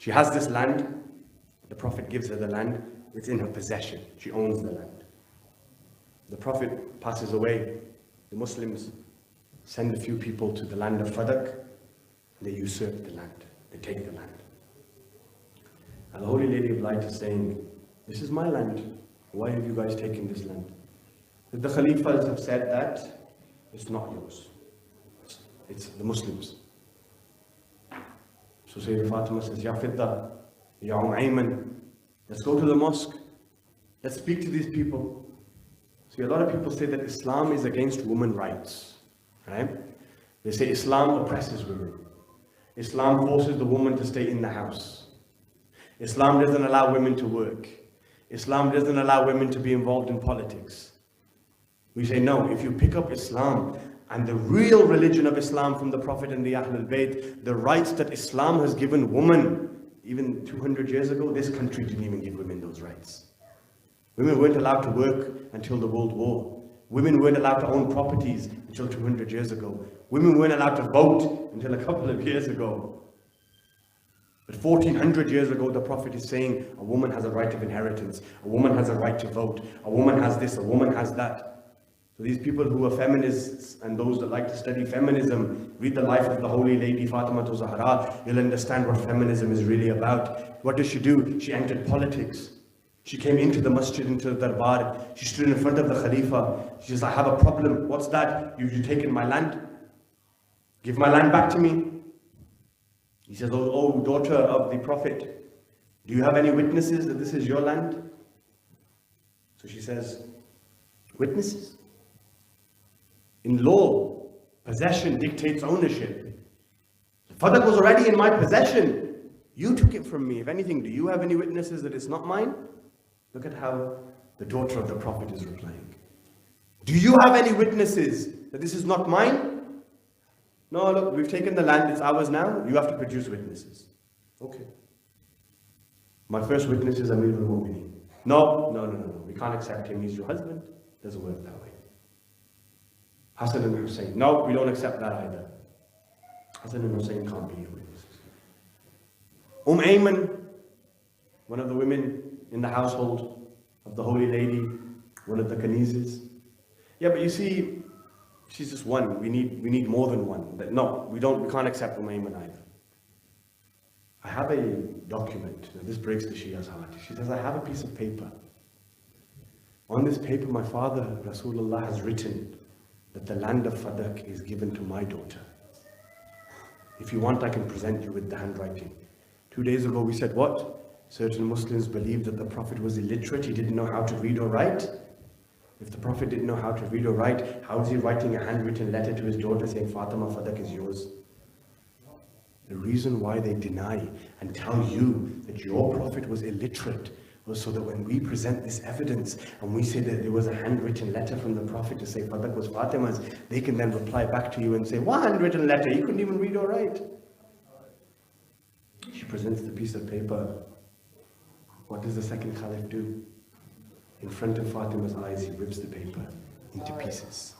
She has this land. The Prophet gives her the land. It's in her possession. She owns the land. The Prophet passes away. The Muslims send a few people to the land of Fadak. They usurp the land. They take the land. And the Holy Lady of Light is saying, this is my land. Why have you guys taken this land? The Khalifas have said that it's not yours. It's the Muslims. So Sayyida Fatima says, Ya Fidda, Ya Ayman, let's go to the mosque. Let's speak to these people. See, a lot of people say that Islam is against women's rights. Right? They say Islam oppresses women. Islam forces the woman to stay in the house. Islam doesn't allow women to work. Islam doesn't allow women to be involved in politics. We say no, if you pick up Islam and the real religion of Islam from the Prophet and the Ahlul Bayt, the rights that Islam has given women, even 200 years ago, this country didn't even give women those rights. Women weren't allowed to work until the World War. Women weren't allowed to own properties until 200 years ago. Women weren't allowed to vote until a couple of years ago. But 1400 years ago, the Prophet is saying a woman has a right of inheritance, a woman has a right to vote, a woman has this, a woman has that. So these people who are feminists and those that like to study feminism, read the life of the Holy Lady Fatima to Zahra, you'll understand what feminism is really about. What does she do? She entered politics. She came into the masjid, into the darbar. She stood in front of the Khalifa. She says, I have a problem. What's that? You've taken my land. Give my land back to me. He says, oh daughter of the Prophet, do you have any witnesses that this is your land? So she says, witnesses? In law, possession dictates ownership. Fadak was already in my possession. You took it from me. If anything, do you have any witnesses that it's not mine? Look at how the daughter of the Prophet is replying. Do you have any witnesses that this is not mine? No, look, we've taken the land, it's ours now. You have to produce witnesses. Okay. My first witness is Amir al-Mu'mineen. No, we can't accept him. He's your husband. Doesn't work that way. Hassan and Hussein. No, we don't accept that either. Hassan and Hussein can't be your witnesses. Ayman, one of the women in the household of the Holy Lady, one of the Kanizes. Yeah, but you see, she's just one. We need more than one. But no, we can't accept Ayman either. I have a document. Now this breaks the Shia's heart. She says, I have a piece of paper. On this paper, my father, Rasulullah, has written that the land of Fadak is given to my daughter. If you want, I can present you with the handwriting. 2 days ago, we said what? Certain Muslims believed that the Prophet was illiterate. He didn't know how to read or write. If the Prophet didn't know how to read or write, how is he writing a handwritten letter to his daughter saying, Fatima, Fadak is yours? The reason why they deny and tell you that your Prophet was illiterate was so that when we present this evidence and we say that there was a handwritten letter from the Prophet to say Fadak was Fatima's, they can then reply back to you and say, what handwritten letter? You couldn't even read or write. She presents the piece of paper. What does the second Caliph do? In front of Fatima's eyes, he rips the paper into pieces.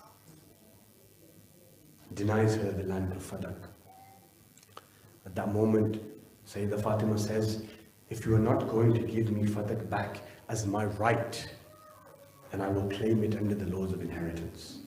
Denies her the land of Fadak. At that moment, Sayyidah Fatima says, if you are not going to give me Fadak back as my right, then I will claim it under the laws of inheritance.